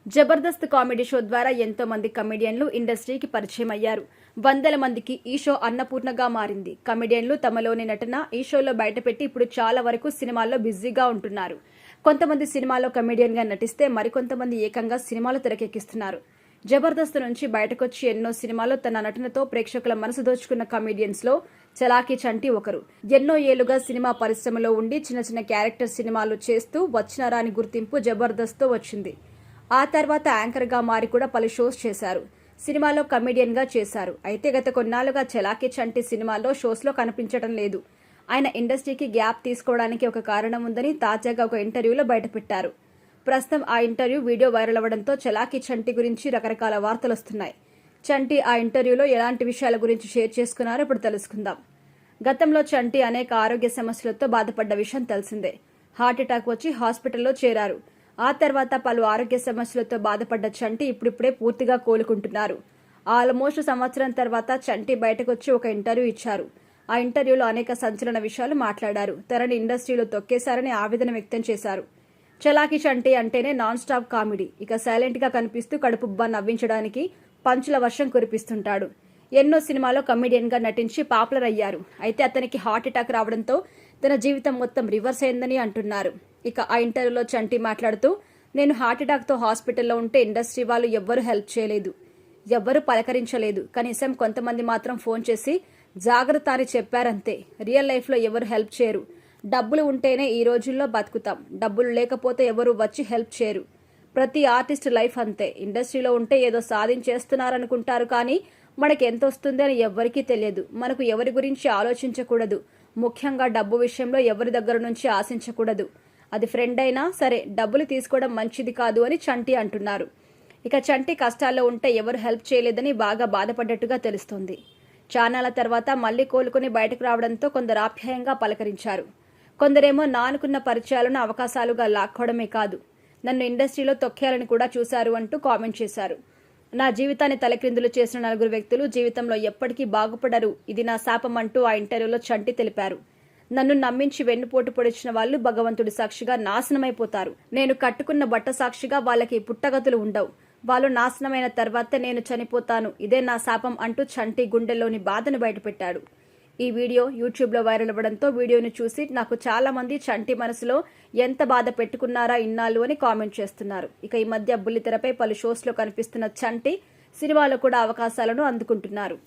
Jabardasth comedy show ద్వారా ఎంతో మంది కమెడియన్లు ఇండస్ట్రీకి పరిచయం అయ్యారు. వందల మందికి ఈ షో అన్నపూర్ణగా మారింది. కమెడియన్లు తమలోని నటన ఈ షోలో బయటపెట్టి ఇప్పుడు చాలా వరకు సినిమాల్లో బిజీగా ఉంటున్నారు. కొంతమంది సినిమాలో కమెడియన్ గా నటిస్తే మరికొంతమంది ఏకంగా సినిమాలు తెరకెక్కిస్తున్నారు. జబర్దస్త్ నుంచి బయటకొచ్చి ఎన్నో సినిమాల్లో తన నటనతో ప్రేక్షకుల మనసు దోచుకున్న కమెడియన్స్ లో చలాకీ చంటి ఒకరు. ఎన్నో ఏళ్లుగా సినిమా పరిశ్రమలో ఉండి చిన్న చిన్న క్యారెక్టర్ సినిమాలు చేస్తూ వచ్చిన రాని గుర్తింపు జబర్దస్త్ తో వచ్చింది. ఆ తర్వాత యాంకర్ గా మారి కూడా పలు షోస్ చేశారు. సినిమాలో కమెడియన్ గా చేశారు. అయితే గత కొన్నాళ్లుగా చలాకీ చంటి సినిమాల్లో షోస్ లో కనిపించడం లేదు. ఆయన ఇండస్ట్రీకి గ్యాప్ తీసుకోవడానికి ఒక కారణం ఉందని తాజాగా ఒక ఇంటర్వ్యూలో బయటపెట్టారు. ప్రస్తుతం ఆ ఇంటర్వ్యూ వీడియో వైరల్ అవ్వడంతో చలాకీ చంటి గురించి రకరకాల వార్తలు వస్తున్నాయి. చంటి ఆ ఇంటర్వ్యూలో ఎలాంటి విషయాల గురించి షేర్ చేసుకున్నారో ఇప్పుడు తెలుసుకుందాం. గతంలో చంటి అనేక ఆరోగ్య సమస్యలతో బాధపడ్డ విషయం తెలిసిందే. హార్ట్అటాక్ వచ్చి హాస్పిటల్లో చేరారు. ఆ తర్వాత పలు ఆరోగ్య సమస్యలతో బాధపడ్డ చంటి ఇప్పుడిప్పుడే పూర్తిగా కోలుకుంటున్నారు. ఆల్మోస్ట్ సంవత్సరం తర్వాత చంటి బయటకొచ్చి ఒక ఇంటర్వ్యూ ఇచ్చారు. ఆ ఇంటర్వ్యూలో అనేక సంచలన విషయాలు మాట్లాడారు. తనని ఇండస్ట్రీలో తొక్కేశారని ఆవేదన వ్యక్తం చేశారు. చలాకీ చంటి అంటేనే నాన్ స్టాప్ కామెడీ. ఇక సైలెంట్ గా కనిపిస్తూ కడుపుబ్బా నవ్వించడానికి పంచుల వర్షం కురిపిస్తుంటాడు. ఎన్నో సినిమాలో కమెడియన్ గా నటించి పాపులర్ అయ్యారు. అయితే అతనికి హార్ట్అటాక్ రావడంతో తన జీవితం మొత్తం రివర్స్ అయిందని అంటున్నారు. ఇక ఆ ఇంటర్వ్యూలో చంటి మాట్లాడుతూ, నేను హార్ట్అటాక్ తో హాస్పిటల్లో ఉంటే ఇండస్ట్రీ వాళ్ళు ఎవ్వరూ హెల్ప్ చేయలేదు, ఎవ్వరూ పలకరించలేదు. కనీసం కొంతమంది మాత్రం ఫోన్ చేసి జాగ్రత్త అని చెప్పారంతే. రియల్ లైఫ్ లో ఎవరు హెల్ప్ చేయరు. డబ్బులు ఉంటేనే ఈ రోజుల్లో బతుకుతాం. డబ్బులు లేకపోతే ఎవరు వచ్చి హెల్ప్ చేయరు. ప్రతి ఆర్టిస్ట్ లైఫ్ అంతే. ఇండస్ట్రీలో ఉంటే ఏదో సాధించేస్తున్నారనుకుంటారు, కానీ మనకి ఎంత వస్తుంది అని ఎవ్వరికీ తెలియదు. మనకు ఎవరి గురించి ఆలోచించకూడదు. ముఖ్యంగా డబ్బు విషయంలో ఎవరి దగ్గర నుంచి ఆశించకూడదు. అది ఫ్రెండ్ అయినా సరే డబ్బులు తీసుకోవడం మంచిది కాదు అని చంటి అంటున్నారు. ఇక చంటి కష్టాల్లో ఉంటే ఎవరు హెల్ప్ చేయలేదని బాగా బాధపడ్డట్టుగా తెలుస్తోంది. చానాల తర్వాత మళ్లీ కోలుకుని బయటకు రావడంతో కొందరు ఆప్యాయంగా పలకరించారు. కొందరేమో నానుకున్న పరిచయాలను అవకాశాలుగా లాక్కోవడమే కాదు, నన్ను ఇండస్ట్రీలో తొక్కేయాలని కూడా చూశారు అంటూ కామెంట్ చేశారు. నా జీవితాన్ని తలక్రిందులు చేసిన 4 వ్యక్తులు జీవితంలో ఎప్పటికీ బాగుపడరు, ఇది నా శాపం అంటూ ఆ ఇంటర్వ్యూలో చంటి తెలిపారు. నన్ను నమ్మించి వెన్నుపోటు పొడిచిన వాళ్ళు భగవంతుడి సాక్షిగా నాశనమైపోతారు. నేను కట్టుకున్న బట్ట సాక్షిగా వాళ్ళకి పుట్టగతులు ఉండవు. వాళ్ళు నాశనమైన తర్వాత నేను చనిపోతాను, ఇదే నా శాపం అంటూ చంటి గుండెల్లోని బాధను బయటపెట్టాడు. ఈ వీడియో యూట్యూబ్లో వైరల్ అవ్వడంతో వీడియోను చూసి నాకు చాలా మంది చంటి మనసులో ఎంత బాధ పెట్టుకున్నారా ఇన్నాళ్ళు అని కామెంట్ చేస్తున్నారు. ఇక ఈ మధ్య బుల్లితెరపై పలు షోస్లో కనిపిస్తున్న చంటి సినిమాలో కూడా అవకాశాలను అందుకుంటున్నారు.